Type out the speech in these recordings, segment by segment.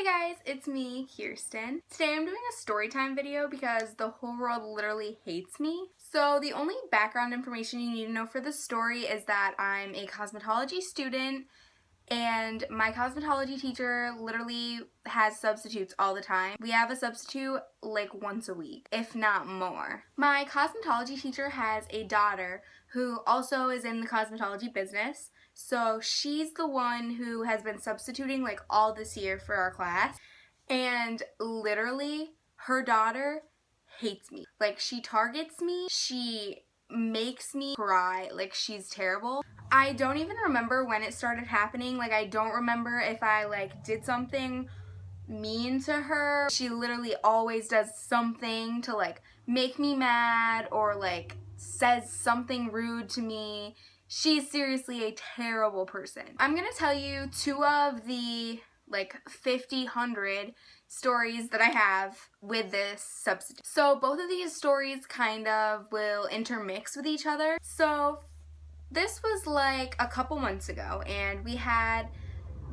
Hey guys, it's me, Kirsten. Today I'm doing a story time video because the whole world literally hates me. So the only background information you need to know for this story is that I'm a cosmetology student and my cosmetology teacher literally has substitutes all the time. We have a substitute like once a week, if not more. My cosmetology teacher has a daughter who also is in the cosmetology business. So she's the one who has been substituting like all this year for our class. And literally, her daughter hates me. Like, she targets me, she makes me cry, like she's terrible. I don't even remember when it started happening. Like, I don't remember if I like did something mean to her. She literally always does something to like make me mad or like says something rude to me. She's seriously a terrible person. I'm gonna tell you two of the like 100 stories that I have with this substitute. So both of these stories kind of will intermix with each other. So this was like a couple months ago and we had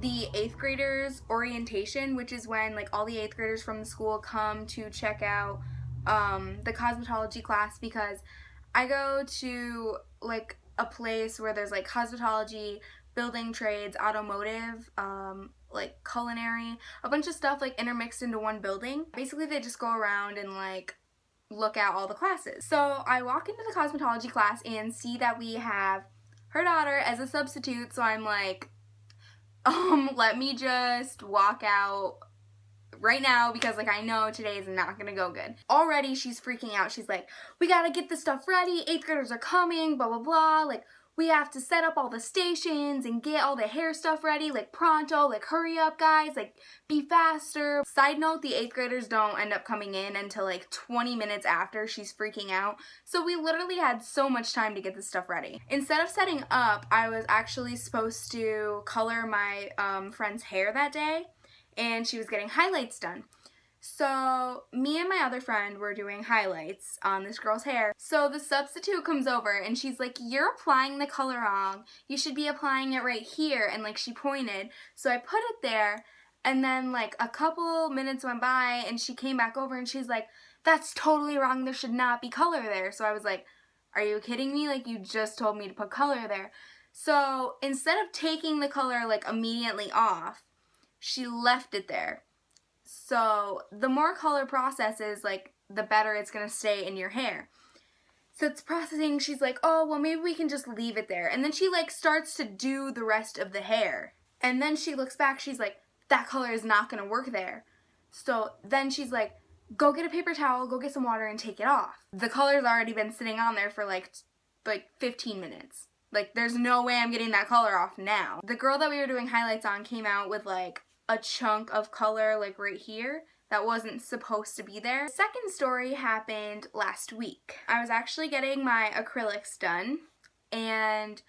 the 8th graders orientation, which is when like all the 8th graders from the school come to check out the cosmetology class, because I go to like a place where there's like cosmetology, building trades, automotive, like culinary, a bunch of stuff like intermixed into one building. Basically they just go around and like look at all the classes. So I walk into the cosmetology class and see that we have her daughter as a substitute, so I'm like, let me just walk out right now because like I know today is not gonna go good. Already she's freaking out. She's like, we gotta get this stuff ready, 8th graders are coming, blah blah blah, like we have to set up all the stations and get all the hair stuff ready, like pronto, like hurry up guys, like be faster. Side note, the 8th graders don't end up coming in until like 20 minutes after she's freaking out. So we literally had so much time to get this stuff ready. Instead of setting up, I was actually supposed to color my friend's hair that day, and she was getting highlights done. So me and my other friend were doing highlights on this girl's hair. So the substitute comes over and she's like, you're applying the color wrong. You should be applying it right here. And like she pointed. So I put it there, and then like a couple minutes went by and she came back over and she's like, that's totally wrong. There should not be color there. So I was like, are you kidding me? Like, you just told me to put color there. So instead of taking the color like immediately off, she left it there. So the more color processes, like the better it's gonna stay in your hair. So it's processing. She's like, oh well, maybe we can just leave it there. And then she like starts to do the rest of the hair, and then she looks back, she's like, that color is not gonna work there. So then she's like, go get a paper towel, go get some water and take it off. The color's already been sitting on there for like 15 minutes. Like, there's no way I'm getting that color off now. The girl that we were doing highlights on came out with like a chunk of color like right here that wasn't supposed to be there. The second story happened last week. I was actually getting my acrylics done and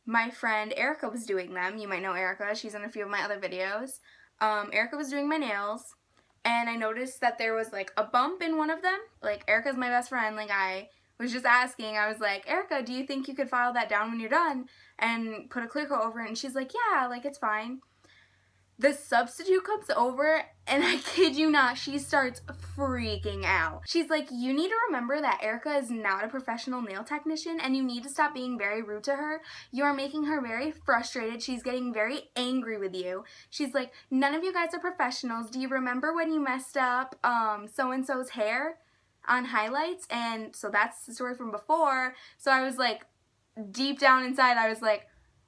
my friend Erica was doing them. You might know Erica, she's in a few of my other videos. Erica was doing my nails and I noticed that there was like a bump in one of them. Like, Erica's my best friend, like I was just asking, I was like, Erica, do you think you could file that down when you're done and put a clear coat over it? And she's like, yeah, like it's fine. The substitute comes over and I kid you not, she starts freaking out. She's like, you need to remember that Erica is not a professional nail technician and you need to stop being very rude to her. You are making her very frustrated. She's getting very angry with you. She's like, none of you guys are professionals. Do you remember when you messed up so-and-so's hair on highlights? And so that's the story from before. So I was like, deep down inside, I was like,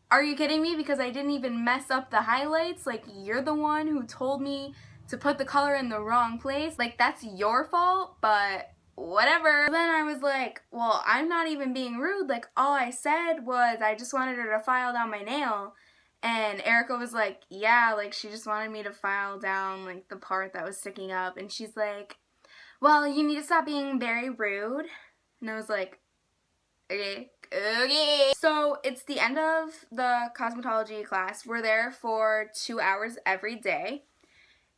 are you kidding me? Because I didn't even mess up the highlights. Like, you're the one who told me to put the color in the wrong place. Like, that's your fault, but whatever. Then I was like, well, I'm not even being rude. Like, all I said was I just wanted her to file down my nail. And Erica was like, yeah, like she just wanted me to file down like the part that was sticking up. And she's like, well, you need to stop being very rude. And I was like, okay. So it's the end of the cosmetology class. We're there for 2 hours every day.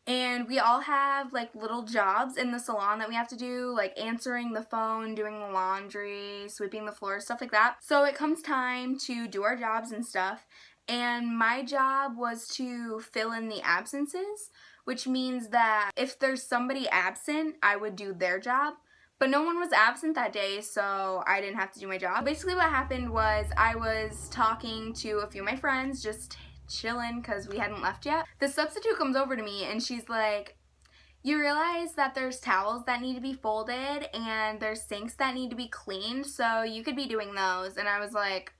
And we all have like little jobs in the salon that we have to do, like answering the phone, doing the laundry, sweeping the floor, stuff like that. So it comes time to do our jobs and stuff. And my job was to fill in the absences, which means that if there's somebody absent, I would do their job. But no one was absent that day, so I didn't have to do my job. Basically what happened was I was talking to a few of my friends, just chilling because we hadn't left yet. The substitute comes over to me and she's like, you realize that there's towels that need to be folded and there's sinks that need to be cleaned, so you could be doing those. And I was like,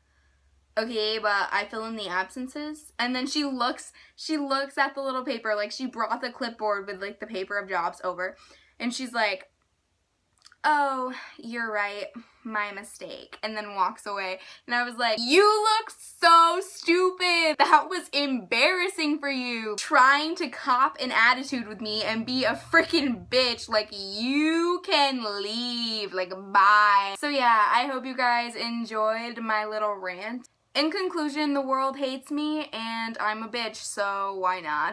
okay, but I fill in the absences. And then she looks at the little paper, like she brought the clipboard with like the paper of jobs over, and she's like, oh, you're right, my mistake, and then walks away. And I was like, you look so stupid. That was embarrassing for you. Trying to cop an attitude with me and be a freaking bitch. Like, you can leave, like, bye. So yeah, I hope you guys enjoyed my little rant. In conclusion, the world hates me and I'm a bitch, so why not?